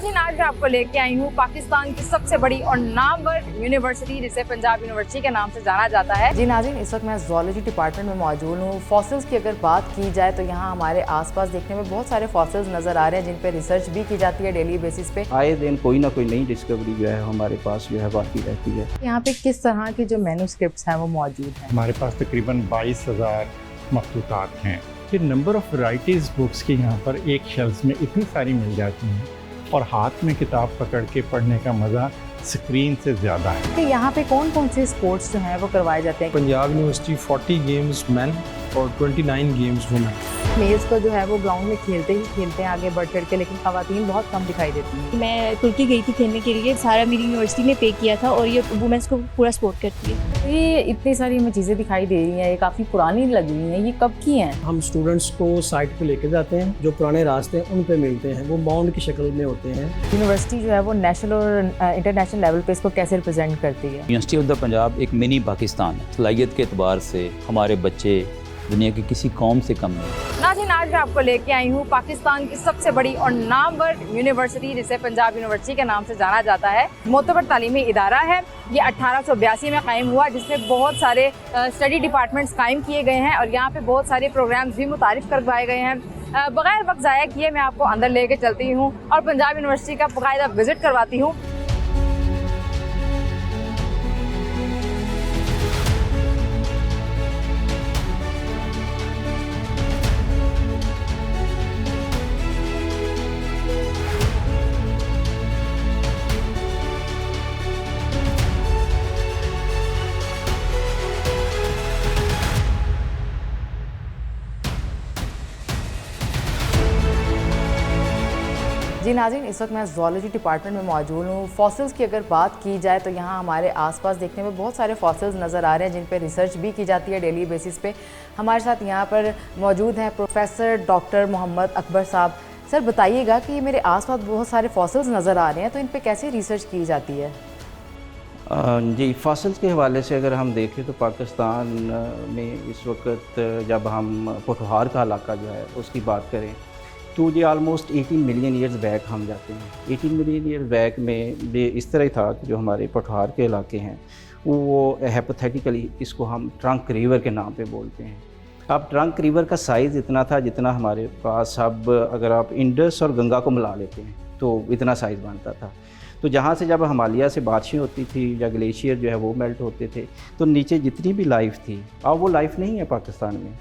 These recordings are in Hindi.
नाज़रीन, आज मैं आपको लेके आई हूँ पाकिस्तान की सबसे बड़ी और नामवर यूनिवर्सिटी जिसे पंजाब यूनिवर्सिटी के नाम से जाना जाता है। जी नाज़रीन, इस वक्त मैं ज़ूलॉजी डिपार्टमेंट में मौजूद हूँ। फॉसिल्स की अगर बात की जाए तो यहाँ हमारे आसपास देखने में बहुत सारे फॉसिल्स नज़र आ रहे हैं जिन पे रिसर्च भी की जाती है डेली बेसिस पे। आए दिन कोई ना कोई नई डिस्कवरी जो है हमारे पास जो है बाकी रहती है। यहाँ पे किस तरह की जो मैन्युस्क्रिप्ट्स हैं वो मौजूद हैं? हमारे पास तकरीबन 22,000 मखतूतात हैं। फिर नंबर ऑफ़ वैराइटीज़ बुक्स की यहाँ पर एक शेल्फ में इतनी सारी मिल जाती हैं और हाथ में किताब पकड़ के पढ़ने का मज़ा स्क्रीन से ज़्यादा है। तो यहाँ पे कौन कौन से स्पोर्ट्स जो हैं वो करवाए जाते हैं? पंजाब यूनिवर्सिटी 40 गेम्स मेन और 29 गेम्स वुमेन। मेल्स को जो है वो ग्राउंड में खेलते हैं आगे बढ़ चढ़ के, लेकिन ख़वातीन बहुत कम दिखाई देती हैं। मैं तुर्की गई थी खेलने के लिए, सारा मेरी यूनिवर्सिटी ने पे किया था और ये वुमेन्स को पूरा सपोर्ट करती है। ये इतनी सारी हमें चीज़ें दिखाई दे रही हैं, ये काफ़ी पुरानी लग रही हैं, ये कब की हैं? हम स्टूडेंट्स को साइट पे लेके जाते हैं, जो पुराने रास्ते हैं उन पे मिलते हैं, वो बाउंड की शक्ल में होते हैं। यूनिवर्सिटी जो है वो नेशनल और इंटरनेशनल लेवल पे इसको कैसे रिप्रेजेंट करती है? यूनिवर्सिटी ऑफ द पंजाब एक मिनी पाकिस्तान है। सलाहियत के एतबार से हमारे बच्चे दुनिया की किसी कौम से कम नहीं। नाज़रीन, आज मैं आपको लेके आई हूँ पाकिस्तान की सबसे बड़ी और नामवर यूनिवर्सिटी जिसे पंजाब यूनिवर्सिटी के नाम से जाना जाता है। मोतबर तालीमी इदारा है। ये 1882 में कायम हुआ, जिसमें बहुत सारे स्टडी डिपार्टमेंट्स कायम किए गए हैं और यहाँ पे बहुत सारे प्रोग्राम्स भी मुतारिफ करवाए गए हैं। बगैर वक्त ज़ाया किए मैं आपको अंदर लेके चलती हूँ और पंजाब यूनिवर्सिटी का बाकायदा विजिट करवाती हूँ। जी नाज़रीन, इस वक्त मैं ज़ूलॉजी डिपार्टमेंट में मौजूद हूँ। फॉसिल्स की अगर बात की जाए तो यहाँ हमारे आसपास देखने में बहुत सारे फॉसिल्स नज़र आ रहे हैं जिन पे रिसर्च भी की जाती है डेली बेसिस पे। हमारे साथ यहाँ पर मौजूद हैं प्रोफेसर डॉक्टर मोहम्मद अकबर साहब। सर बताइएगा कि मेरे आसपास बहुत सारे फॉसिल्स नज़र आ रहे हैं, तो इन पर कैसे रिसर्च की जाती है? जी, फॉसिल्स के हवाले से अगर हम देखें तो पाकिस्तान में इस वक्त जब हम पोठहार का इलाका जो है उसकी बात करें तो ये आलमोस्ट 18 मिलियन ईयर्स बैक हम जाते हैं। 18 मिलियन ईयर्स बैक में ये इस तरह था कि जो हमारे पोठहार के इलाके हैं वो हाइपोथेटिकली इसको हम ट्रंक रिवर के नाम पे बोलते हैं। अब ट्रंक रिवर का साइज़ इतना था जितना हमारे पास अब अगर आप इंडस और गंगा को मिला लेते हैं तो इतना साइज़ बनता था। तो जहाँ से जब हिमालय से बारिशें होती थी या ग्लेशियर जो है वो मेल्ट होते थे तो नीचे जितनी भी लाइफ थी, अब वो लाइफ नहीं है पाकिस्तान में,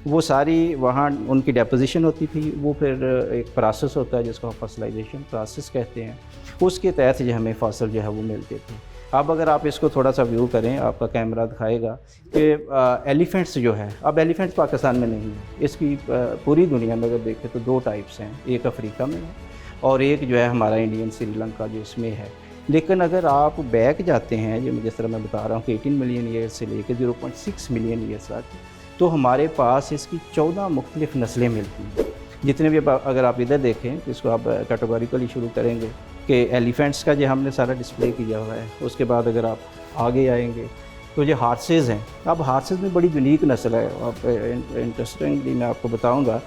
वो सारी वहाँ उनकी डेपोजिशन होती थी। वो फिर एक प्रोसेस होता है जिसको फॉसिलाइजेशन प्रोसेस कहते हैं, उसके तहत जो हमें फॉसिल जो है वो मिलते थे। अब अगर आप इसको थोड़ा सा व्यू करें, आपका कैमरा दिखाएगा कि एलिफेंट्स जो है, अब एलिफेंट्स पाकिस्तान में नहीं है, इसकी पूरी दुनिया में अगर देखें तो दो टाइप्स हैं, एक अफ्रीका में है और एक जो है हमारा इंडियन श्रीलंका जो इसमें है। लेकिन अगर आप बैक जाते हैं, जो जिस तरह मैं बता रहा हूँ कि 18 मिलियन ईयर से लेकर 0.6 मिलियन ईयर्स तक, तो हमारे पास इसकी 14 मुख्तलिफ़ नस्लें मिलती हैं। जितने भी अगर आप इधर देखें तो इसको आप कैटेगोरिकली शुरू करेंगे कि एलिफेंट्स का जो हमने सारा डिस्प्ले किया हुआ है। उसके बाद अगर आप आगे आएंगे तो ये हार्सेज़ हैं। अब हार्सेज़ में बड़ी यूनिक नस्ल है। आप इंटरेस्टिंगली मैं आपको बताऊंगा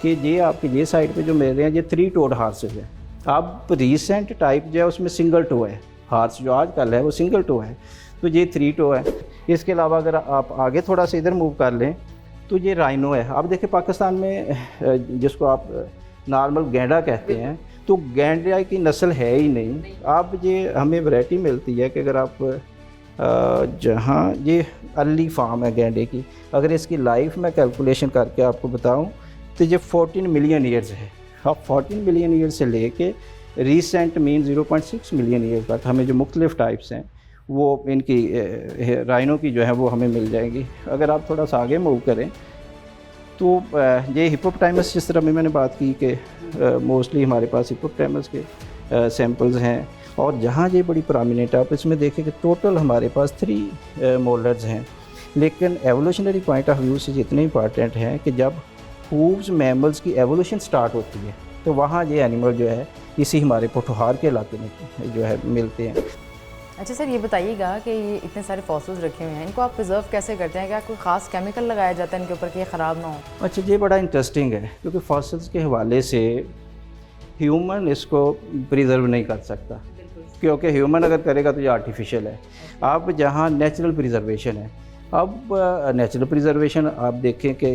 कि ये आपके ये साइड पे जो मिल रहे हैं ये 3 टोड हार्सेज़ हैं। अब रिसेंट टाइप जो है उसमें सिंगल टो है, हार्स जो आजकल है वो सिंगल टो है, तो ये 3 टो है। इसके अलावा अगर आप आगे थोड़ा सा इधर मूव कर लें तो ये राइनो है। अब देखिए पाकिस्तान में जिसको आप नॉर्मल गैंडा कहते हैं, तो गैंडा की नस्ल है ही नहीं। अब ये हमें वैरायटी मिलती है कि अगर आप जहाँ ये अर्ली फार्म है गैंडे की, अगर इसकी लाइफ में कैलकुलेशन करके आपको बताऊँ तो ये 14 मिलियन ईयर्स है। अब 14 मिलियन ईयर्स से लेके रिसेंट मीन 0.6 मिलियन ईयर्स तक हमें जो मुख्तलिफ़ टाइप्स हैं वो इनकी राइनो की जो है वो हमें मिल जाएंगी। अगर आप थोड़ा सा आगे मूव करें तो ये हिप्पोपोटामस, जिस तरह मैंने बात की कि मोस्टली हमारे पास हिप्पोपोटामस के सैम्पल्स हैं और जहाँ ये बड़ी प्रोमिनेंट है। आप इसमें देखें कि टोटल हमारे पास 3 मोलर्स हैं, लेकिन एवोल्यूशनरी पॉइंट ऑफ व्यू से जितने इंपॉर्टेंट हैं कि जब हूव्स मैमल्स की एवोल्यूशन स्टार्ट होती है तो वहाँ ये एनिमल जो है इसी हमारे पोठहार के इलाके में जो है मिलते हैं। अच्छा सर, ये बताइएगा कि ये इतने सारे फॉसिल्स रखे हुए हैं, इनको आप प्रिजर्व कैसे करते हैं? क्या कोई ख़ास केमिकल लगाया जाता है इनके ऊपर कि ये ख़राब ना हो? अच्छा, ये बड़ा इंटरेस्टिंग है क्योंकि फॉसिल्स के हवाले से ह्यूमन इसको प्रिजर्व नहीं कर सकता, क्योंकि ह्यूमन अगर करेगा तो ये आर्टिफिशियल है। अब जहाँ नेचुरल प्रिजर्वेशन है, अब नेचुरल प्रिजर्वेशन आप देखें कि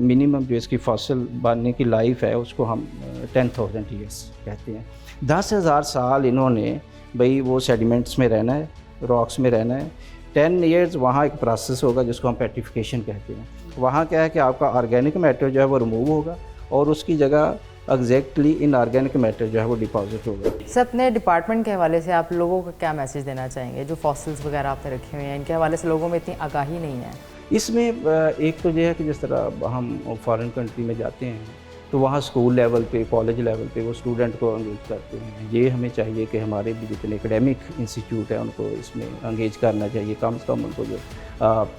मिनिमम जो इसकी फॉसिल बनने की लाइफ है उसको हम 10,000 ईयर्स कहते हैं। 10,000 साल इन्होंने भाई वो सेडिमेंट्स में रहना है, रॉक्स में रहना है। 10 ईयर्स वहाँ एक प्रोसेस होगा जिसको हम पेट्रिफिकेशन कहते हैं। वहाँ क्या है कि आपका ऑर्गेनिक मैटर जो है वो रिमूव होगा और उसकी जगह एग्जैक्टली इनऑर्गेनिक मैटर जो है वो डिपॉजिट होगा। सर, अपने डिपार्टमेंट के हवाले से आप लोगों को क्या मैसेज देना चाहेंगे? जो फॉसिल्स वगैरह आपने रखे हुए हैं, इनके हवाले से लोगों में इतनी आगाही नहीं है। इसमें एक तो ये है कि जिस तरह हम फॉरेन कंट्री में जाते हैं तो वहाँ स्कूल लेवल पे, कॉलेज लेवल पे वो स्टूडेंट को एंगेज करते हैं। ये हमें चाहिए कि हमारे भी जितने एकेडमिक इंस्टीट्यूट हैं उनको इसमें एंगेज करना चाहिए। कम से कम उनको जो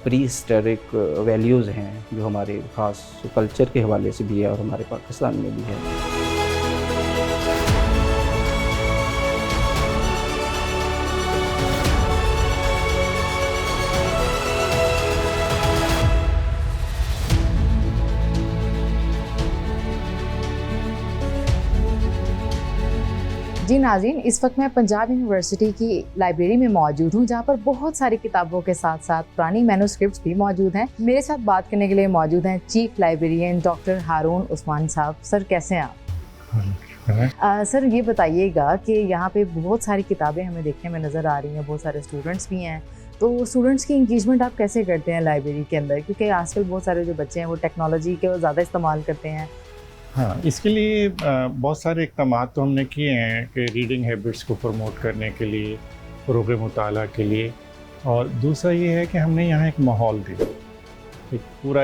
प्री हिस्टोरिक वैल्यूज़ हैं जो हमारे ख़ास कल्चर के हवाले से भी है और हमारे पाकिस्तान में भी है। जी नाज़रीन, इस वक्त मैं पंजाब यूनिवर्सिटी की लाइब्रेरी में मौजूद हूँ, जहाँ पर बहुत सारी किताबों के साथ साथ पुरानी मैन्युस्क्रिप्ट्स भी मौजूद हैं। मेरे साथ बात करने के लिए मौजूद हैं चीफ लाइब्रेरियन डॉक्टर हारून उस्मान साहब। सर, कैसे हैं आप? सर, ये बताइएगा कि यहाँ पे बहुत सारी किताबें हमें देखने में नज़र आ रही हैं, बहुत सारे स्टूडेंट्स भी हैं, तो स्टूडेंट्स की इंगेजमेंट आप कैसे करते हैं लाइब्रेरी के अंदर? क्योंकि आजकल बहुत सारे जो बच्चे हैं वो टेक्नोलॉजी के ज़्यादा इस्तेमाल करते हैं। हाँ, इसके लिए बहुत सारे इक़दाम तो हमने किए हैं कि रीडिंग हैबिट्स को प्रमोट करने के लिए, फ़रोग़ मुताला के लिए। और दूसरा ये है कि हमने यहाँ एक माहौल दिया,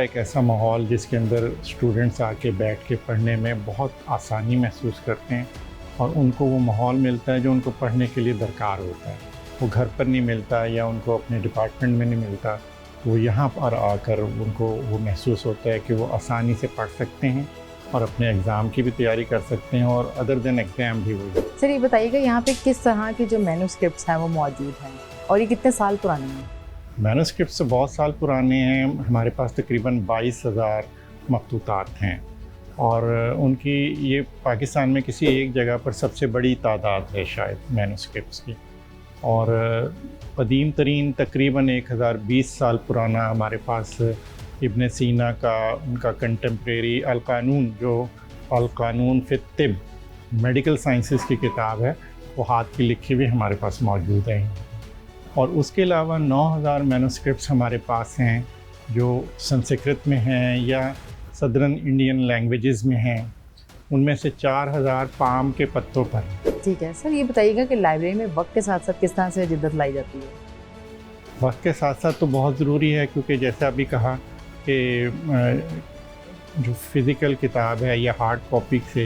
एक ऐसा माहौल जिसके अंदर स्टूडेंट्स आके बैठ के पढ़ने में बहुत आसानी महसूस करते हैं और उनको वो माहौल मिलता है जो उनको पढ़ने के लिए दरकार होता है। वो घर पर नहीं मिलता या उनको अपने डिपार्टमेंट में नहीं मिलता, तो यहाँ पर आकर उनको वो महसूस होता है कि वो आसानी से पढ़ सकते हैं और अपने एग्ज़ाम की भी तैयारी कर सकते हैं और अदर देन एग्ज़ाम भी हो। सर, ये बताइएगा यहाँ पे किस तरह की जो मैन्युस्क्रिप्ट्स हैं वो मौजूद हैं और ये कितने साल पुराने हैं? मैन्युस्क्रिप्ट्स से बहुत साल पुराने हैं। हमारे पास तकरीबन 22,000 मखतूतात हैं और उनकी ये पाकिस्तान में किसी एक जगह पर सबसे बड़ी तादाद है शायद मैन्युस्क्रिप्ट्स की। और कदीम तरीन तकरीबन 1020 साल पुराना हमारे पास इब्न सीना का उनका कंटेम्प्रेरी अल-क़ानून, जो अल-क़ानून फ़ी तिब मेडिकल साइंसेस की किताब है, वो हाथ की लिखी हुई हमारे पास मौजूद है। और उसके अलावा 9,000 मैन्युस्क्रिप्ट्स हमारे पास हैं जो संस्कृत में हैं या सदर्न इंडियन लैंग्वेजेस में हैं। उनमें से 4,000 पाम के पत्तों पर। ठीक है सर, ये बताइएगा कि लाइब्रेरी में वक्त के साथ साथ किस तरह से जिद्दत लाई जाती है? वक्त के साथ साथ तो बहुत ज़रूरी है, क्योंकि जैसे अभी कहा कि जो फ़िज़िकल किताब है या हार्ड कॉपी से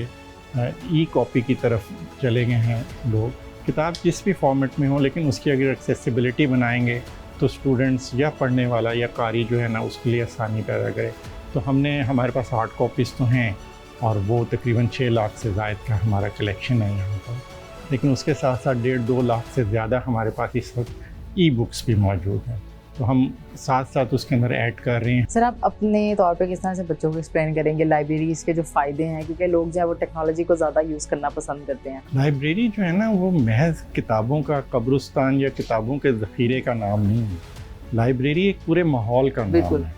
ई कॉपी की तरफ चले गए हैं लोग। किताब जिस भी फॉर्मेट में हो, लेकिन उसकी अगर एक्सेसिबिलिटी बनाएंगे तो स्टूडेंट्स या पढ़ने वाला या कारी जो है ना, उसके लिए आसानी पैदा करे। तो हमारे पास हार्ड कॉपीज़ तो हैं और वो तकरीबन 6 लाख से ज़ायद का हमारा कलेक्शन है यहाँ पर। लेकिन उसके साथ साथ 1.5-2 लाख से ज़्यादा हमारे पास इस वक्त ई बुक्स भी मौजूद हैं, तो हम साथ साथ उसके अंदर ऐड कर रहे हैं। सर, आप अपने तौर पे किस तरह से बच्चों को एक्सप्लेन करेंगे लाइब्रेरीज़ के जो फ़ायदे हैं, क्योंकि लोग जो है वो टेक्नोलॉजी को ज़्यादा यूज़ करना पसंद करते हैं। लाइब्रेरी जो है ना, वो महज किताबों का कब्रिस्तान या किताबों के ज़ख़ीरे का नाम नहीं है। लाइब्रेरी एक पूरे माहौल का नाम है।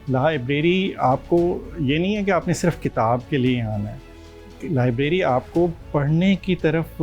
लाइब्रेरी आपको ये नहीं है कि आपने सिर्फ किताब के लिए आना है। लाइब्रेरी आपको पढ़ने की तरफ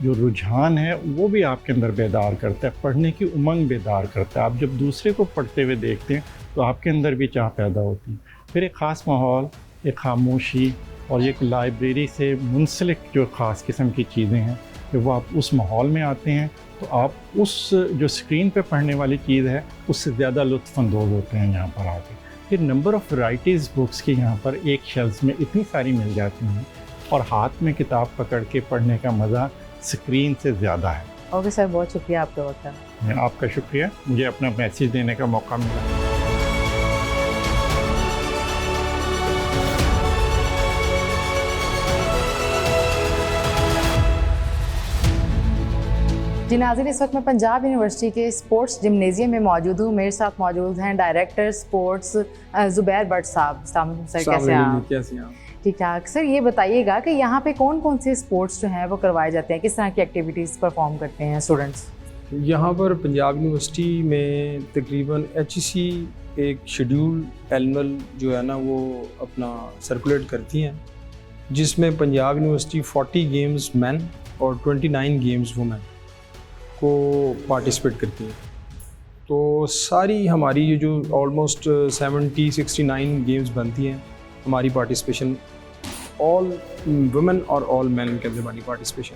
जो रुझान है वो भी आपके अंदर बेदार करता है, पढ़ने की उमंग बेदार करता है। आप जब दूसरे को पढ़ते हुए देखते हैं तो आपके अंदर भी चाह पैदा होती है। फिर एक ख़ास माहौल, एक खामोशी और एक लाइब्रेरी से मुंसलिक जो ख़ास किस्म की चीज़ें हैं, जब वो आप उस माहौल में आते हैं तो आप उस जो स्क्रीन पे पढ़ने वाली चीज़ है उससे ज़्यादा लुत्फ़अंदोज़ होते हैं यहाँ पर आके। फिर नंबर ऑफ़ वैराइटीज़ बुक्स की यहाँ पर एक शेल्फ में इतनी सारी मिल जाती हैं और हाथ में किताब पकड़ के पढ़ने का मज़ा स्क्रीन से ज़्यादा है। ओके सर, बहुत शुक्रिया आपका वक्त का। मैं आपका शुक्रिया, मुझे अपना मैसेज देने का मौका मिला। जी नाज़रीन, इस वक्त मैं पंजाब यूनिवर्सिटी के स्पोर्ट्स जिम्नेजियम में मौजूद हूँ। मेरे साथ मौजूद हैं डायरेक्टर स्पोर्ट्स ज़ुबैर भट्ट साहब। सर, कैसे हैं आप? ठीक ठाक। सर ये बताइएगा कि यहाँ पे कौन कौन से स्पोर्ट्स जो हैं वो करवाए जाते हैं, किस तरह की एक्टिविटीज़ परफॉर्म करते हैं स्टूडेंट्स? यहाँ पर पंजाब यूनिवर्सिटी में तकरीबन HEC एक शेड्यूल एनुअल जो है ना वो अपना सर्कुलेट करती हैं, जिसमें पंजाब यूनिवर्सिटी 40 गेम्स मैन और 29 गेम्स वुमेन को पार्टिसिपेट करती हैं। तो सारी हमारी ये जो ऑलमोस्ट 69 गेम्स बनती हैं, हमारी पार्टिसिपेशन ऑल वुमेन और ऑल मैन के अंदर हमारी पार्टिसिपेशन।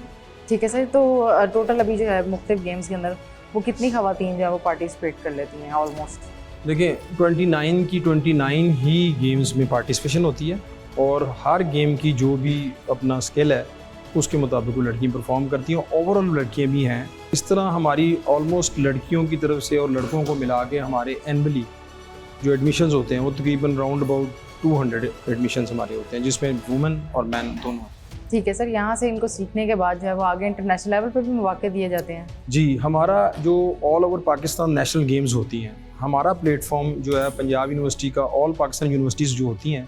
ठीक है सर, तो टोटल अभी जो है मुख्तलिफ गेम्स के अंदर वो कितनी खवातीन जो है वो पार्टिसिपेट कर लेती हैं ऑलमोस्ट? देखिए 29 की 29 ही गेम्स में पार्टिसिपेशन होती है और हर गेम की जो भी अपना स्किल है उसके मुताबिक वो लड़कियाँ परफॉर्म करती हैं। ओवरऑल लड़कियाँ भी हैं। इस तरह हमारी ऑलमोस्ट लड़कियों की तरफ से और लड़कों को मिला के हमारे एनुअली जो एडमिशन्स होते हैं वो तकरीबन राउंड अबाउट 200 एडमिशन्स हमारे होते हैं, जिसमें वुमेन और मैन दोनों। ठीक है सर, यहाँ से इनको सीखने के बाद जो है वो आगे इंटरनेशनल लेवल पर भी मौके दिए जाते हैं? जी, हमारा जो all over Pakistan national games होती हैं, हमारा प्लेटफॉर्म जो है पंजाब यूनिवर्सिटी का ऑल पाकिस्तान यूनिवर्सिटीज़ जो होती हैं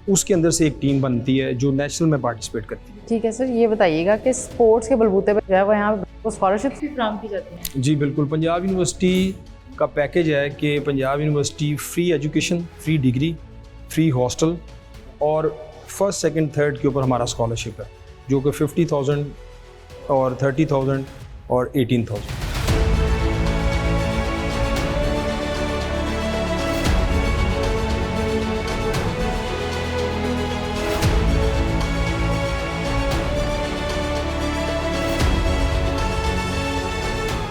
उसके अंदर से एक टीम बनती है जो नेशनल में पार्टिसिपेट करती है। ठीक है सर, ये बताइएगा कि स्पोर्ट्स के बलबूते पर जो है वो यहाँ पर स्कॉलरशिप भी फ्राहम की जाती है? जी बिल्कुल, पंजाब यूनिवर्सिटी का पैकेज है कि Punjab university free education, free degree, free hostel और फर्स्ट सेकंड थर्ड के ऊपर हमारा स्कॉलरशिप है, जो कि 50,000 और 30,000 और 18,000।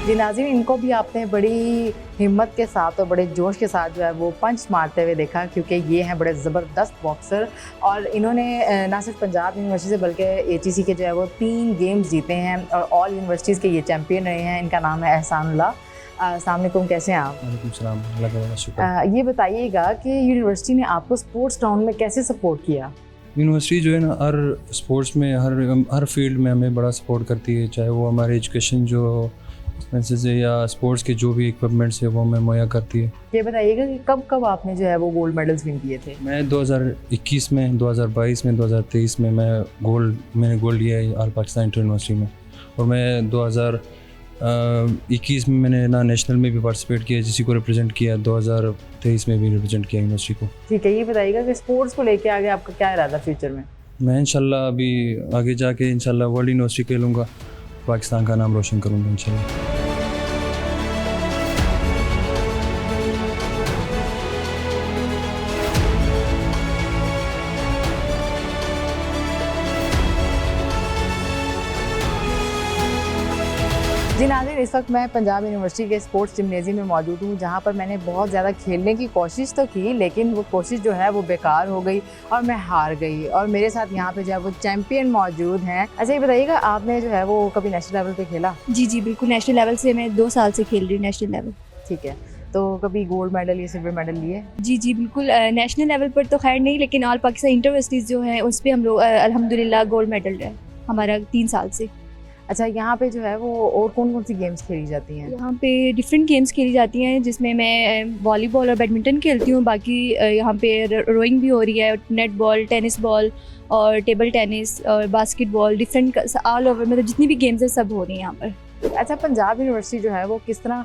जी नाज़रीन, इनको भी आपने बड़ी हिम्मत के साथ और बड़े जोश के साथ जो है वो पंच मारते हुए देखा, क्योंकि ये हैं बड़े ज़बरदस्त बॉक्सर और इन्होंने ना सिर्फ पंजाब यूनिवर्सिटी से बल्कि HEC के जो है वो 3 गेम्स जीते हैं और ऑल यूनिवर्सिटीज़ के ये चैम्पियन रहे हैं। इनका नाम है एहसानुल्लाह। अस्सलाम वालेकुम, कैसे हैं आप? वालेकुम सलाम, अल्लाह का शुक्र। ये बताइएगा कि यूनिवर्सिटी ने आपको स्पोर्ट्स ग्राउंड में कैसे सपोर्ट किया? यूनिवर्सिटी जो है ना हर स्पोर्ट्स में हर फील्ड में हमें बड़ा सपोर्ट करती है, चाहे वो हमारे एजुकेशन जो एक्सपेंसेस है या स्पोर्ट्स के जो भी इक्विपमेंट्स है वो हमें मुहैया करती है। ये बताइएगा कि कब कब आपने जो है वो गोल्ड मेडल्स विन किए थे? मैं 2021 में, 2022 में, 2023 में मैंने गोल्ड लिया है ऑल पाकिस्तान इंटर यूनिवर्सिटी में, और मैं 2021 में मैंने ना नेशनल में भी पार्टिसिपेट किया, जिसी को रिप्रेजेंट किया, 2023 में भी रिप्रेजेंट किया यूनिवर्सिटी को। ठीक है, ये बताइएगा कि स्पोर्ट्स को लेके आगे आपका क्या इरादा फ्यूचर में? मैं इंशाल्लाह अभी आगे जाके इंशाल्लाह वर्ल्ड यूनिवर्सिटी खेलूँगा, पाकिस्तान का नाम रोशन करूँगा इंशाल्लाह। जी नाज़रीन, इस वक्त मैं पंजाब यूनिवर्सिटी के स्पोर्ट्स जिम्नेजियम में मौजूद हूँ, जहाँ पर मैंने बहुत ज़्यादा खेलने की कोशिश तो की, लेकिन वो कोशिश जो है वो बेकार हो गई और मैं हार गई। और मेरे साथ यहाँ पे जो है वो चैम्पियन मौजूद हैं। अच्छा, ये बताइएगा आपने जो है वो कभी नेशनल लेवल पे खेला? जी जी बिल्कुल, नेशनल लेवल से मैं 2 साल से खेल रही हूँ नेशनल लेवल। ठीक है, तो कभी गोल्ड मेडल या सिल्वर मेडल लिए? जी जी बिल्कुल, नेशनल लेवल पर तो खैर नहीं, लेकिन ऑल पाकिस्तान यूनिवर्सिटीज़ जो है उस पर हम लोग अल्हम्दुलिल्लाह गोल्ड मेडल है हमारा 3 साल से। अच्छा, यहाँ पे जो है वो और कौन कौन सी गेम्स खेली जाती हैं? यहाँ पे डिफरेंट गेम्स खेली जाती हैं, जिसमें मैं वॉलीबॉल और बैडमिंटन खेलती हूँ। बाकी यहाँ पे रोइंग भी हो रही है, नेट बॉल, टेनिस बॉल और टेबल टेनिस और बास्केटबॉल, डिफरेंट ऑल ओवर मतलब जितनी भी गेम्स है सब हो रही हैं यहाँ पर। अच्छा, पंजाब यूनिवर्सिटी जो है वो किस तरह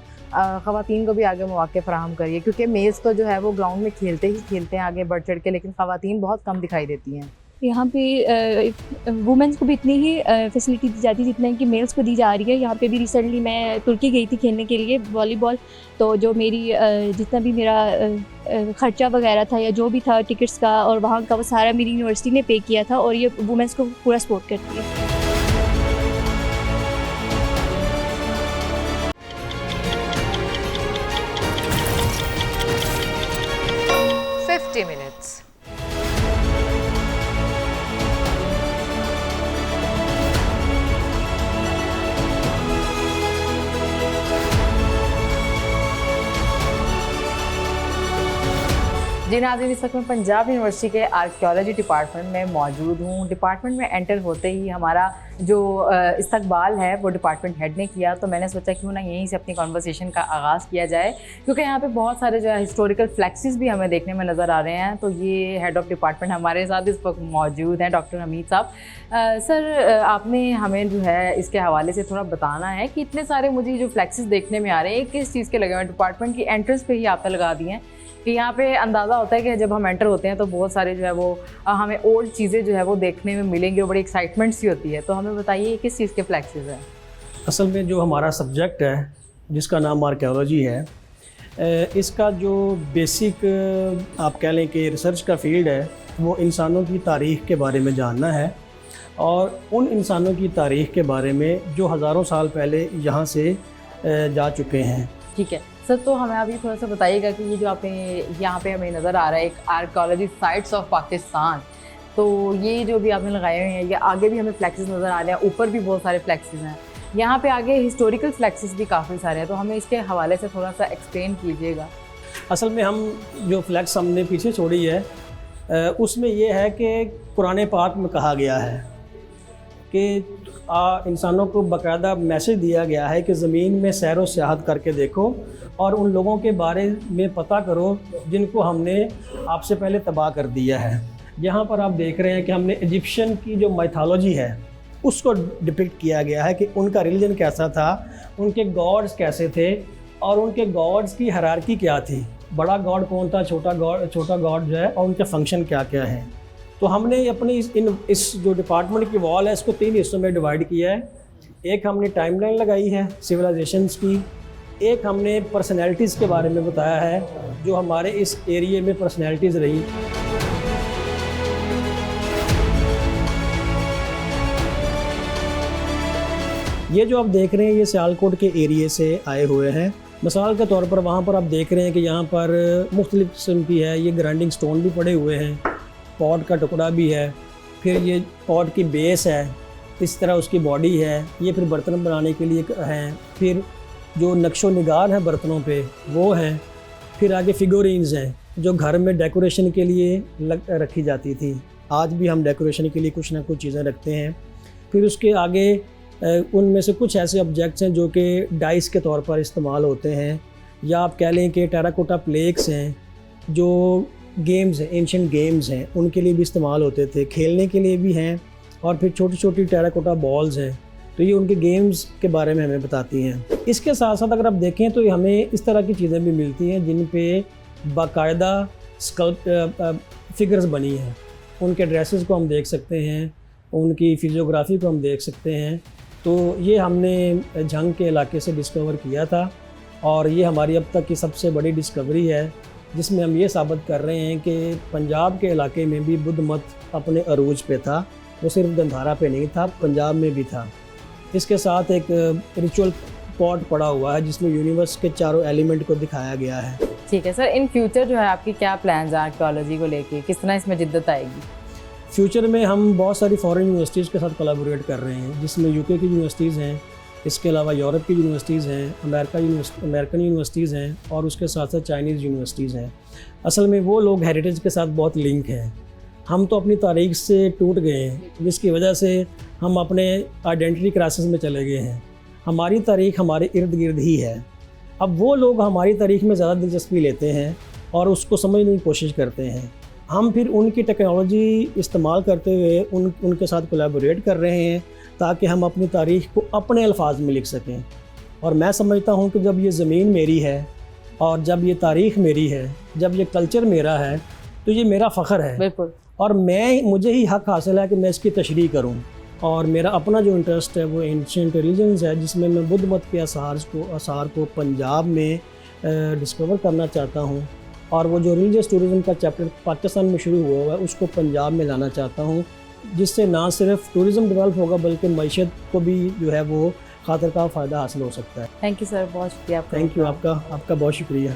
ख़वातीन को भी आगे मौके फराहम करिए, क्योंकि मेल्स तो जो है वो ग्राउंड में खेलते हैं आगे बढ़ चढ़ के, लेकिन ख़वातीन बहुत कम दिखाई देती हैं। यहाँ पे वुमेंस को भी इतनी ही फैसिलिटी दी जाती है जितना कि मेल्स को दी जा रही है। यहाँ पे भी रिसेंटली मैं तुर्की गई थी खेलने के लिए वॉलीबॉल, तो जो मेरी जितना भी मेरा ख़र्चा वगैरह था या जो भी था टिकट्स का और वहाँ का, वो सारा मेरी यूनिवर्सिटी ने पे किया था, और ये वुमेंस को पूरा सपोर्ट करती है। मिनट्स जी नाज़रीन, इस वक्त मैं पंजाब यूनिवर्सिटी के आर्कियोलॉजी डिपार्टमेंट में मौजूद हूँ। डिपार्टमेंट में एंटर होते ही हमारा जो इस्तकबाल है वो डिपार्टमेंट हेड ने किया, तो मैंने सोचा क्यों ना यहीं से अपनी कॉन्वर्सेशन का आगाज़ किया जाए, क्योंकि यहाँ पे बहुत सारे जो है हिस्टोरिकल फ्लैक्सेस भी हमें देखने में नज़र आ रहे हैं। तो ये हेड ऑफ़ डिपार्टमेंट हमारे साथ इस वक्त मौजूद हैं, डॉक्टर हमीद साहब। सर, आपने हमें जो है इसके हवाले से थोड़ा बताना है कि इतने सारे मुझे जो फ्लैक्सेस देखने में आ रहे हैं किस चीज़ के लगे हुए हैं। डिपार्टमेंट की एंट्रेंस पे ही आपने लगा दिए हैं कि यहाँ पे अंदाज़ा होता है कि जब हम एंटर होते हैं तो बहुत सारे जो है वो हमें ओल्ड चीज़ें जो है वो देखने में मिलेंगी और बड़ी एक्साइटमेंट सी होती है। तो हमें बताइए किस चीज़ के फ्लैक्सेस हैं। असल में जो हमारा सब्जेक्ट है जिसका नाम आर्कियोलॉजी है, इसका जो बेसिक आप कह लें कि रिसर्च का फील्ड है वो इंसानों की तारीख़ के बारे में जानना है, और उन इंसानों की तारीख़ के बारे में जो हज़ारों साल पहले यहाँ से जा चुके हैं। ठीक है सर, तो हमें अभी थोड़ा सा बताइएगा कि ये जो आपने यहाँ पे हमें नज़र आ रहा है एक आर्कियोलॉजी साइट्स ऑफ पाकिस्तान, तो ये जो भी आपने लगाए हुए हैं, ये आगे भी हमें फ्लैक्सेस नज़र आ रहे हैं, ऊपर भी बहुत सारे फ्लैक्सेस हैं, यहाँ पे आगे हिस्टोरिकल फ्लैक्सेस भी काफ़ी सारे हैं, तो हमें इसके हवाले से थोड़ा सा एक्सप्लेन कीजिएगा। असल में हम जो फ्लैक्स हमने पीछे छोड़ी है उसमें ये है कि कुरान पाक में कहा गया है कि इंसानों को बाकायदा मैसेज दिया गया है कि ज़मीन में सैर व सियाहत करके देखो और उन लोगों के बारे में पता करो जिनको हमने आपसे पहले तबाह कर दिया है। यहाँ पर आप देख रहे हैं कि हमने इजिप्शियन की जो माइथोलॉजी है उसको डिपिक्ट किया गया है कि उनका रिलीजन कैसा था, उनके गॉड्स कैसे थे और उनके गॉड्स की हायरार्की क्या थी, बड़ा गॉड कौन था, छोटा गॉड जो है, और उनके फंक्शन क्या क्या हैं। तो हमने अपनी इस जो डिपार्टमेंट की वॉल है इसको 3 हिस्सों में डिवाइड किया है। एक हमने टाइमलाइन लगाई है सिविलाइजेशंस की, एक हमने पर्सनैलिटीज़ के बारे में बताया है जो हमारे इस एरिए में पर्सनैलिटीज़ रही। ये जो आप देख रहे हैं ये सियालकोट के एरिए से आए हुए हैं। मिसाल के तौर पर वहाँ पर आप देख रहे हैं कि यहाँ पर मुख्तलिफ़ किस्म की है, ये ग्राइंडिंग स्टोन भी पड़े हुए हैं, पॉट का टुकड़ा भी है, फिर ये पॉट की बेस है, इस तरह उसकी बॉडी है, ये फिर बर्तन बनाने के लिए हैं, फिर जो नक्शो निगार है बर्तनों पे वो हैं, फिर आगे फिगोरिन्स हैं जो घर में डेकोरेशन के लिए रखी जाती थी। आज भी हम डेकोरेशन के लिए कुछ ना कुछ चीज़ें रखते हैं। फिर उसके आगे उनमें से कुछ ऐसे ऑब्जेक्ट्स हैं जो कि डाइस के तौर पर इस्तेमाल होते हैं, या आप कह लें कि टेराकोटा प्लेट्स हैं जो गेम्स हैं, एंशिएंट गेम्स हैं, उनके लिए भी इस्तेमाल होते थे, खेलने के लिए भी हैं, और फिर छोटी छोटी टेराकोटा बॉल्स हैं, तो ये उनके गेम्स के बारे में हमें बताती हैं। इसके साथ साथ अगर आप देखें तो हमें इस तरह की चीज़ें भी मिलती हैं जिन पे बाकायदा फिगर्स बनी हैं, उनके ड्रेसेस को हम देख सकते हैं, उनकी फिजियोग्राफी को हम देख सकते हैं। तो ये हमने झंग के इलाके से डिस्कवर किया था, और ये हमारी अब तक की सबसे बड़ी डिस्कवरी है, जिसमें हम ये साबित कर रहे हैं कि पंजाब के इलाके में भी बुद्ध मत अपने अरूज पे था, वो सिर्फ गंधारा पे नहीं था, पंजाब में भी था। इसके साथ एक रिचुअल पॉट पड़ा हुआ है जिसमें यूनिवर्स के चारों एलिमेंट को दिखाया गया है। ठीक है सर, इन फ्यूचर जो है आपकी क्या प्लान्स हैं आर्कियोलॉजी को लेके, किस तरह इसमें जिद्दत आएगी? फ्यूचर में हम बहुत सारी फॉरेन यूनिवर्सिटीज़ के साथ कोलैबोरेट कर रहे हैं, जिसमें यूके की यूनिवर्सिटीज़ हैं, इसके अलावा यूरोप की यूनिवर्सिटीज़ हैं, अमेरिकन यूनिवर्सिटीज़ हैं, और उसके साथ साथ चाइनीज़ यूनिवर्सिटीज़ हैं। असल में वो लोग हेरिटेज के साथ बहुत लिंक हैं। हम तो अपनी तारीख से टूट गए हैं, जिसकी वजह से हम अपने आइडेंटिटी क्राइसिस में चले गए हैं। हमारी तारीख हमारे इर्द गिर्द ही है। अब वो लोग हमारी तारीख में ज़्यादा दिलचस्पी लेते हैं और उसको समझने की कोशिश करते हैं। हम फिर उनकी टेक्नोलॉजी इस्तेमाल करते हुए उनके साथ कोलैबोरेट कर रहे हैं ताकि हम अपनी तारीख को अपने अल्फाज में लिख सकें। और मैं समझता हूँ कि जब ये ज़मीन मेरी है और जब ये तारीख़ मेरी है, जब ये कल्चर मेरा है, तो ये मेरा फ़ख्र है। बिल्कुल। और मुझे ही हक़ हासिल है कि मैं इसकी तशरीह करूँ। और मेरा अपना जो इंटरेस्ट है वो एंशिएंट रिलीजन्स है, जिसमें मैं बुद्ध मत के आसार को पंजाब में डिस्कवर करना चाहता हूँ। और वो जो रिलीजियस टूरिज़म का चैप्टर पाकिस्तान में शुरू हुआ है उसको पंजाब में लाना चाहता हूँ, जिससे ना सिर्फ टूरिज़म डेवलप होगा बल्कि मईशत को भी जो है वो खातिर का फ़ायदा हासिल हो सकता है। थैंक यू सर, बहुत शुक्रिया। थैंक यू, आपका बहुत शुक्रिया।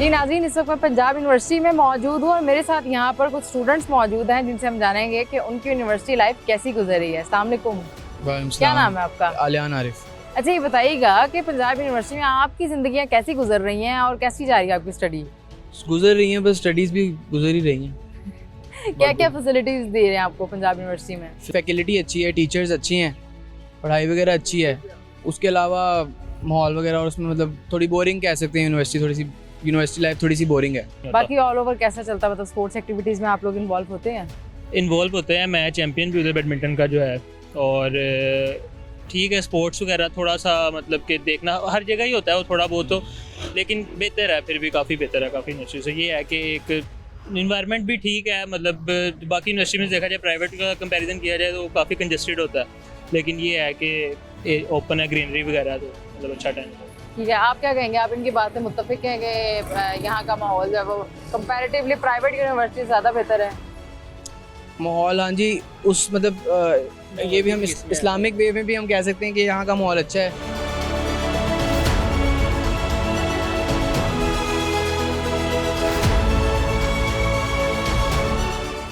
जी नाज़रीन, इस वक्त मैं पंजाब यूनिवर्सिटी में मौजूद हूँ और मेरे साथ यहाँ पर कुछ स्टूडेंट्स मौजूद हैं जिनसे हम जानेंगे कि उनकी यूनिवर्सिटी लाइफ कैसी गुजरी है। अस्सलाम वालेकुम, क्या नाम है आपका? आलियान आरिफ। अच्छा, ये बताइएगा कि पंजाब यूनिवर्सिटी में आपकी ज़िंदगियाँ कैसी गुजर रही हैं और कैसी जा रही है आपकी स्टडी? गुजर रही हैं, बस स्टडीज़ भी गुजर ही रही हैं। क्या क्या फैसिलिटीज़ दे रहे हैं आपको पंजाब यूनिवर्सिटी में? फैकल्टी अच्छी है, टीचर्स अच्छी हैं, पढ़ाई वगैरह अच्छी है। उसके अलावा माहौल वगैरह, और उसमें मतलब थोड़ी बोरिंग कह सकते हैं यूनिवर्सिटी लाइफ थोड़ी सी बोरिंग है। बाकी ऑल ओवर कैसा चलता है, मतलब स्पोर्ट्स एक्टिविटीज़ में आप लोग इन्वॉल्व होते हैं? इन्वॉल्व होते हैं, मैं चैम्पियन भी हूँ बैडमिंटन का जो है। और ठीक है, स्पोर्ट्स वगैरह थोड़ा सा मतलब कि देखना हर जगह ही होता है वो थोड़ा बहुत, तो लेकिन बेहतर है, फिर भी काफ़ी बेहतर है काफ़ी यूनिवर्सिटी से। ये है कि एक इन्वायरमेंट भी ठीक है, मतलब बाकी यूनिवर्सिटी में देखा जाए, प्राइवेट का कंपैरिजन किया जाए तो काफ़ी कंजस्टेड होता है, लेकिन ये है कि ओपन है, ग्रीनरी वगैरह, तो मतलब अच्छा टाइम है। ठीक है, आप क्या कहेंगे? आप इनकी बात से मुत्तफिक हैं कि यहाँ का माहौल जो है वो कंपैरेटिवली प्राइवेट यूनिवर्सिटी से ज़्यादा बेहतर है? माहौल, हाँ जी, उस मतलब ये भी हम इस्लामिक वे में भी हम कह सकते हैं कि यहाँ का माहौल अच्छा है।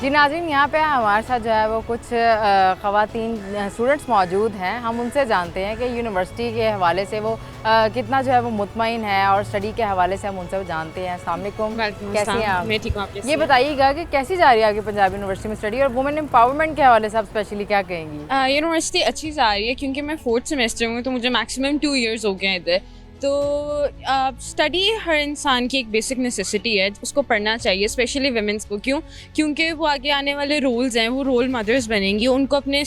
जी नाज़रीन, यहाँ पे हमारे साथ जो है वो कुछ ख़वातीन स्टूडेंट्स मौजूद हैं। हम उनसे जानते हैं कि यूनिवर्सिटी के हवाले से वो कितना जो है वो मुतमईन है, और स्टडी के हवाले से हम उनसे वो जानते हैं। अस्सलाम वालेकुम, कैसी हैं आप? मैं ठीक हूँ, आप कैसी ये हैं? बताइएगा कि कैसी जा रही है आगे पंजाब यूनिवर्सिटी में स्टडी, और वुमेन एम्पावरमेंट के हवाले से आप स्पेशली क्या कहेंगी? यूनिवर्सिटी अच्छी जा रही है, क्योंकि मैं 4th सेमेस्टर हूँ, तो मुझे मैक्सिमम 2 years हो गए हैं इधर। तो स्टडी हर इंसान की एक बेसिक नेसेसिटी है, उसको पढ़ना चाहिए, स्पेशली वुमेन्स को। क्योंकि वो आगे आने वाले रोल्स हैं, वो रोल मदर्स बनेंगी, उनको अपने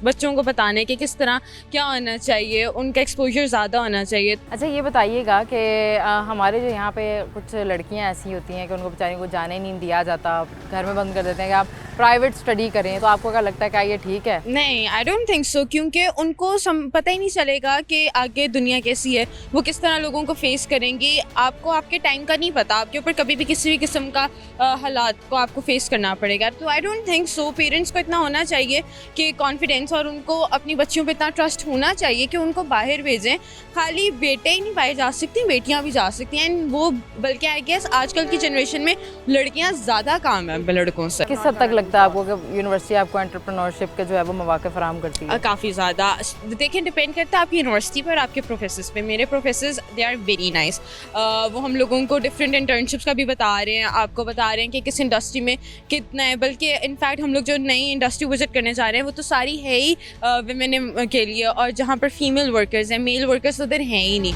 बच्चों को बताने कि किस तरह क्या होना चाहिए, उनका एक्सपोजर ज़्यादा होना चाहिए। अच्छा, ये बताइएगा कि हमारे जो यहाँ पे कुछ लड़कियाँ ऐसी होती हैं कि उनको बेचारी को जाने नहीं दिया जाता, घर में बंद कर देते हैं कि आप प्राइवेट स्टडी करें, तो आपको क्या लगता है, क्या ये ठीक है? नहीं, आई डोंट थिंक सो, क्योंकि उनको पता ही नहीं चलेगा कि आगे दुनिया कैसी है, वो किस तरह लोगों को फेस करेंगी। आपको आपके टाइम का नहीं पता, आपके ऊपर कभी भी किसी भी किस्म का हालात को आपको फेस करना पड़ेगा। तो I don't think so. Parents को इतना होना चाहिए कि कॉन्फिडेंस, और उनको अपनी बच्चियों पे इतना ट्रस्ट होना चाहिए कि उनको बाहर भेजें। खाली बेटे ही नहीं पाए जा सकती, बेटियाँ भी जा सकती हैं, एंड वो बल्कि आई गेस आजकल की जनरेशन में लड़कियाँ ज़्यादा काम है लड़कों से। किस हद तक लगता है आपको कि यूनिवर्सिटी आपको एंटरप्रेन्योरशिप के जो है वो मौके फराहम करती है? काफ़ी ज़्यादा। देखिए, डिपेंड करता है आपकी यूनिवर्सिटी पर, आपके प्रोफेसर्स पे। मेरे professors they are very nice. वो हम लोगों को डिफरेंट इंटर्नशिप्स का भी बता रहे हैं, आपको बता रहे हैं कि किस इंडस्ट्री में कितना है। बल्कि इनफैक्ट हम लोग जो नई इंडस्ट्री विजिट करने जा रहे हैं वो तो सारी है ही वुमेन के लिए, और जहाँ पर फीमेल वर्कर्स हैं, मेल वर्कर्स उधर हैं ही नहीं।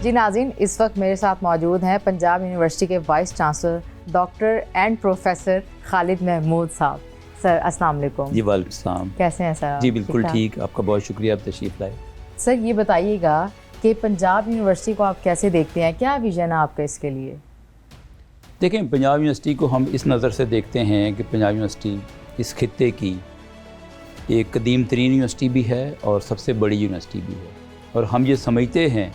जी नाज़रीन, इस वक्त मेरे साथ मौजूद हैं पंजाब यूनिवर्सिटी के vice chancellor doctor and professor Khalid Mahmood साहब। सर अस्सलाम वालेकुम। जी वालेकुम सलाम। कैसे हैं सर? जी बिल्कुल ठीक, आपका बहुत शुक्रिया, आप तशरीफ़ लाए। सर ये बताइएगा कि पंजाब यूनिवर्सिटी को आप कैसे देखते हैं, क्या विजन है आपका इसके लिए? देखें, पंजाब यूनिवर्सिटी को हम इस नज़र से देखते हैं कि पंजाब यूनिवर्सिटी इस खित्ते की एक कदीम तरीन यूनिवर्सिटी भी है और सबसे बड़ी यूनिवर्सिटी भी है, और हम ये समझते हैं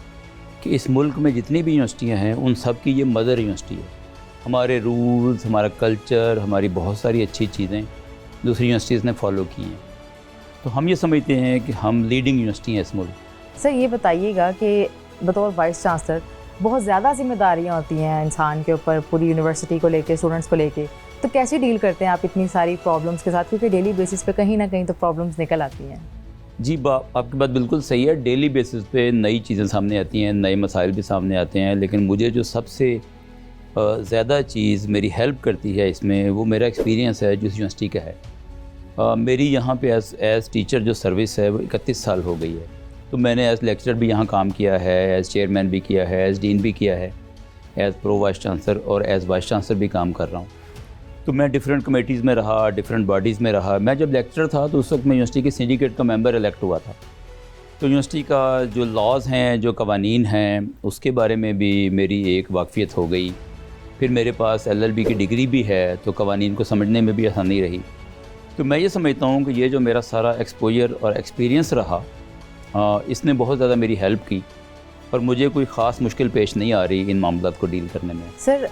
कि इस मुल्क में जितनी भी यूनिवर्सिटियाँ हैं उन सब की ये मदर यूनिवर्सिटी है। हमारे रूल्स, हमारा कल्चर, हमारी बहुत सारी अच्छी चीज़ें दूसरी यूनिवर्सिटीज़ ने फॉलो की हैं, तो हम ये समझते हैं कि हम लीडिंग यूनिवर्सिटी हैं इस मुल्क। सर ये बताइएगा कि बतौर वाइस चांसलर बहुत ज़्यादा जिम्मेदारियाँ होती हैं इंसान के ऊपर, पूरी यूनिवर्सिटी को लेके, स्टूडेंट्स को लेके, तो कैसे डील करते हैं आप इतनी सारी प्रॉब्लम्स के साथ? क्योंकि डेली बेसिस पे कहीं ना कहीं तो प्रॉब्लम्स निकल आती हैं। जी आपकी बात बिल्कुल सही है, डेली बेसिस पे नई चीज़ें सामने आती हैं, नए मसाइल भी सामने आते हैं, लेकिन मुझे जो सबसे ज़्यादा चीज़ मेरी हेल्प करती है इसमें, वो मेरा एक्सपीरियंस है जो इस यूनिवर्सिटी का है। मेरी यहाँ पे एज़ टीचर जो सर्विस है वो 31 साल हो गई है, तो मैंने एज़ लेक्चरर भी यहाँ काम किया है, एज़ चेयरमैन भी किया है, एज़ डीन भी किया है, एज़ प्रो वाइस चांसलर और एज़ वाइस चांसलर भी काम कर रहा हूँ। तो मैं डिफरेंट कमेटीज़ में रहा, डिफरेंट बॉडीज़ में रहा। मैं जब लेक्चरर था तो उस वक्त मैं यूनिवर्सिटी के सिंडिकेट का मेंबर इलेक्ट हुआ था, तो यूनिवर्सिटी का जो लॉज़ हैं, जो कवानीन हैं, उसके बारे में भी मेरी एक वाकफ़ियत हो गई। फिर मेरे पास LLB की डिग्री भी है, तो कवानीन को समझने में भी आसानी रही। तो मैं ये समझता हूँ कि ये जो मेरा सारा एक्सपोजर और एक्सपीरियंस रहा, इसने बहुत ज़्यादा मेरी हेल्प की, और मुझे कोई ख़ास मुश्किल पेश नहीं आ रही इन मामलों को डील करने में। सर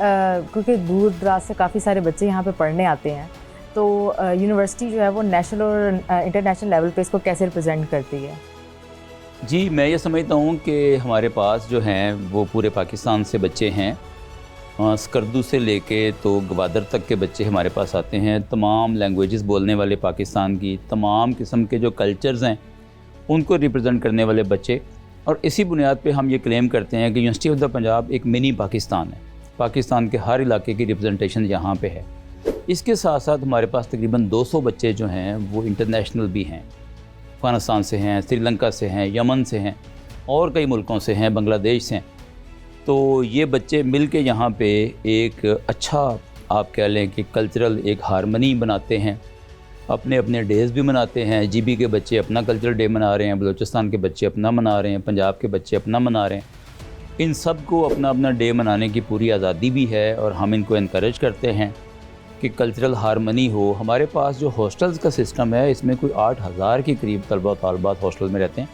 क्योंकि दूर दराज से काफ़ी सारे बच्चे यहाँ पे पढ़ने आते हैं, तो यूनिवर्सिटी जो है वो नेशनल और इंटरनेशनल लेवल पे इसको कैसे रिप्रेजेंट करती है? जी, मैं ये समझता हूँ कि हमारे पास जो हैं वो पूरे पाकिस्तान से बच्चे हैं। स्कर्दू से लेके तो गवादर तक के बच्चे हमारे पास आते हैं। तमाम लैंग्वेजेस बोलने वाले पाकिस्तान की तमाम किस्म के जो कल्चर्स हैं उनको रिप्रेजेंट करने वाले बच्चे। और इसी बुनियाद पे हम ये क्लेम करते हैं कि यूनिवर्सिटी ऑफ द पंजाब एक मिनी पाकिस्तान है। पाकिस्तान के हर इलाके की रिप्रेजेंटेशन यहाँ पे है। इसके साथ साथ हमारे पास तकरीबन 200 बच्चे जो हैं वो इंटरनेशनल भी हैं। अफ़गानिस्तान से हैं, श्रीलंका से हैं, यमन से हैं और कई मुल्कों से हैं, बांग्लादेश से हैं। तो ये बच्चे मिल के यहाँ पे एक अच्छा आप कह लें कि कल्चरल एक हारमनी बनाते हैं। अपने अपने डेज़ भी मनाते हैं। जीबी के बच्चे अपना कल्चरल डे मना रहे हैं, बलूचिस्तान के बच्चे अपना मना रहे हैं, पंजाब के बच्चे अपना मना रहे हैं। इन सब को अपना अपना डे मनाने की पूरी आज़ादी भी है और हम इनको इनकरेज करते हैं कि कल्चरल हारमनी हो। हमारे पास जो हॉस्टल्स का सिस्टम है इसमें कोई 8000 के करीब तलबा तालबात हॉस्टल में रहते हैं।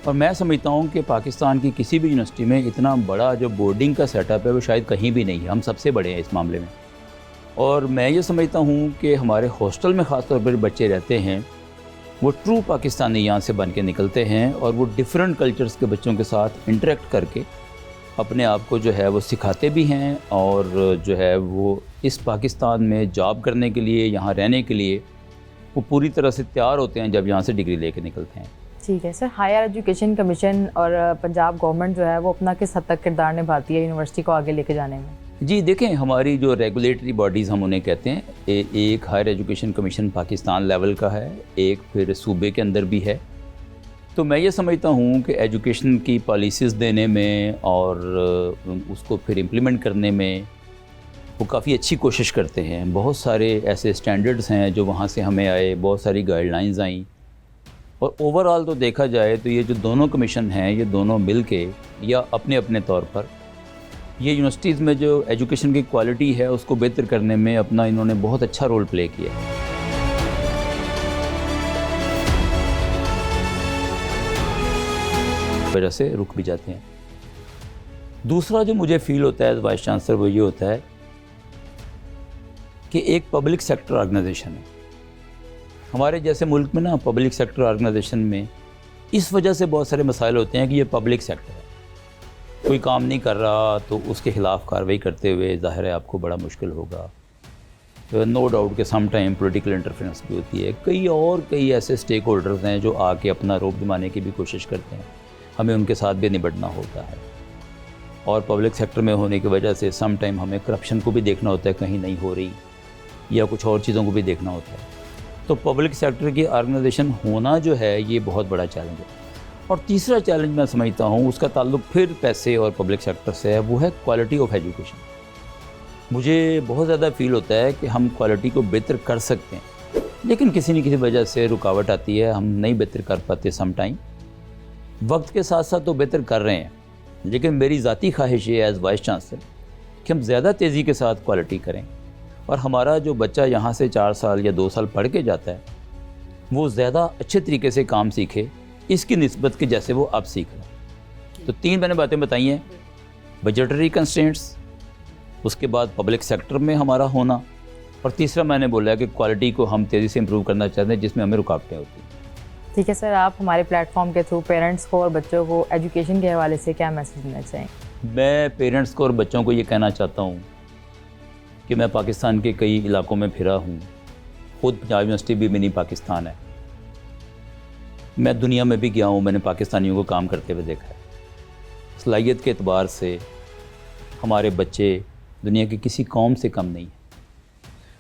और मैं समझता हूँ कि पाकिस्तान की किसी भी यूनिवर्सिटी में इतना बड़ा जो बोर्डिंग का सेटअप है वो शायद कहीं भी नहीं है। हम सबसे बड़े हैं इस मामले में। और मैं ये समझता हूँ कि हमारे हॉस्टल में ख़ास तौर पर बच्चे रहते हैं वो ट्रू पाकिस्तानी यहाँ से बन के निकलते हैं और वो डिफरेंट कल्चर्स के बच्चों के साथ इंटरेक्ट करके अपने आप को जो है वो सिखाते भी हैं और जो है वो इस पाकिस्तान में जॉब करने के लिए, यहाँ रहने के लिए वो पूरी तरह से तैयार होते हैं जब यहाँ से डिग्री लेके निकलते हैं। ठीक है सर, हायर एजुकेशन कमीशन और पंजाब गवर्नमेंट जो है वो अपना किस हद तक किरदार निभाती है यूनिवर्सिटी को आगे लेके जाने में? जी देखें, हमारी जो रेगुलेटरी बॉडीज़ हम उन्हें कहते हैं, एक higher education commission Pakistan level का है, एक फिर सूबे के अंदर भी है। तो मैं ये समझता हूँ कि एजुकेशन की पॉलिसीज़ देने में और उसको फिर इम्प्लीमेंट करने में वो काफ़ी अच्छी कोशिश करते हैं। बहुत सारे ऐसे स्टैंडर्ड्स हैं जो वहाँ से हमें आए, बहुत सारी गाइडलाइंस आई। और ओवरऑल तो देखा जाए तो ये जो दोनों कमीशन हैं ये दोनों मिल के या अपने अपने तौर पर ये यूनिवर्सिटीज़ में जो एजुकेशन की क्वालिटी है उसको बेहतर करने में अपना इन्होंने बहुत अच्छा रोल प्ले किया है। वजह से रुक भी जाते हैं। दूसरा जो मुझे फील होता है एज वाइस चांसलर वो ये होता है कि एक पब्लिक सेक्टर ऑर्गेनाइजेशन है हमारे जैसे मुल्क में ना। पब्लिक सेक्टर ऑर्गेनाइजेशन में इस वजह से बहुत सारे मसाइल होते हैं कि ये पब्लिक सेक्टर है, कोई काम नहीं कर रहा तो उसके ख़िलाफ़ कार्रवाई करते हुए ज़ाहिर है आपको बड़ा मुश्किल होगा। नो डाउट कि सम टाइम पॉलिटिकल इंटरफेरेंस भी होती है। कई ऐसे स्टेक होल्डर्स हैं जो आके अपना रोब जमाने की भी कोशिश करते हैं, हमें उनके साथ भी निपटना होता है। और पब्लिक सेक्टर में होने की वजह से सम टाइम हमें करप्शन को भी देखना होता है, कहीं नहीं हो रही, या कुछ और चीज़ों को भी देखना होता है। तो पब्लिक सेक्टर की ऑर्गेनाइजेशन होना जो है ये बहुत बड़ा चैलेंज है। और तीसरा चैलेंज मैं समझता हूँ उसका ताल्लुक फिर पैसे और पब्लिक सेक्टर से है, वो है क्वालिटी ऑफ एजुकेशन। मुझे बहुत ज़्यादा फील होता है कि हम क्वालिटी को बेहतर कर सकते हैं, लेकिन किसी न किसी वजह से रुकावट आती है, हम नहीं बेहतर कर पाते सम टाइम। वक्त के साथ साथ तो बेहतर कर रहे हैं, लेकिन मेरी ज़ाती ख्वाहिश ये एज़ वाइस चांसलर कि हम ज़्यादा तेज़ी के साथ क्वालिटी करें और हमारा जो बच्चा यहाँ से 4 साल या 2 साल पढ़ के जाता है वो ज़्यादा अच्छे तरीके से काम सीखे इसकी निस्बत के जैसे वो अब सीख रहा है। तो 3 मैंने बातें बताई हैं, बजटरी कंस्ट्रेंट्स, उसके बाद पब्लिक सेक्टर में हमारा होना, और तीसरा मैंने बोला है कि क्वालिटी को हम तेज़ी से इम्प्रूव करना चाहते हैं जिसमें हमें रुकावटें होती हैं। ठीक है सर, आप हमारे प्लेटफॉर्म के थ्रू पेरेंट्स को और बच्चों को एजुकेशन के हवाले से क्या मैसेज देना चाहेंगे? मैं पेरेंट्स को और बच्चों को ये कहना चाहता हूँ कि मैं पाकिस्तान के कई इलाकों में फिरा हूँ, खुद पंजाब यूनिवर्सिटी भी मिनी पाकिस्तान है। मैं दुनिया में भी गया हूँ, मैंने पाकिस्तानियों को काम करते हुए देखा है। सलाहियत के एतबार से हमारे बच्चे दुनिया की किसी कौम से कम नहीं है।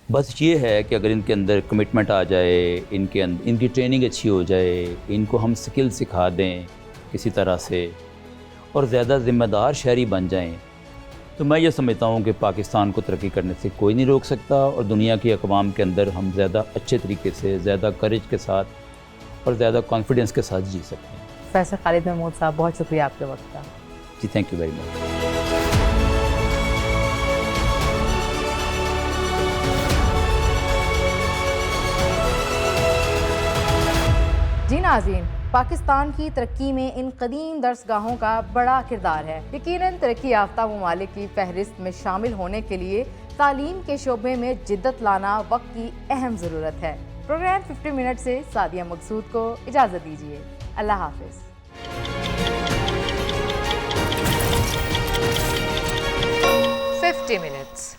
बस ये है कि अगर इनके अंदर कमिटमेंट आ जाए, इनकी ट्रेनिंग अच्छी हो जाए, इनको हम स्किल सिखा दें किसी तरह से और ज़्यादा ज़िम्मेदार शहरी बन जाएं, तो मैं ये समझता हूँ कि पाकिस्तान को तरक्की करने से कोई नहीं रोक सकता और दुनिया की अक़वाम के अंदर हम ज़्यादा अच्छे तरीके से, ज़्यादा करेज के साथ और ज़्यादा कॉन्फिडेंस के साथ जी सकते हैं। प्रोफेसर खालिद महमूद साहब, बहुत शुक्रिया आपके वक्त का। जी, थैंक यू वेरी मच। जी नाज़रीन, पाकिस्तान की तरक्की में इन कदीम दरसगाहों का बड़ा किरदार है। यकीनन तरक्की याफ्ता ममालिक की फहरिस्त में शामिल होने के लिए तालीम के शोबे में जिद्दत लाना वक्त की अहम ज़रूरत है। प्रोग्राम 50 मिनट से सादिया मकसूद को इजाज़त दीजिए। अल्लाह हाफिज़। 50 minutes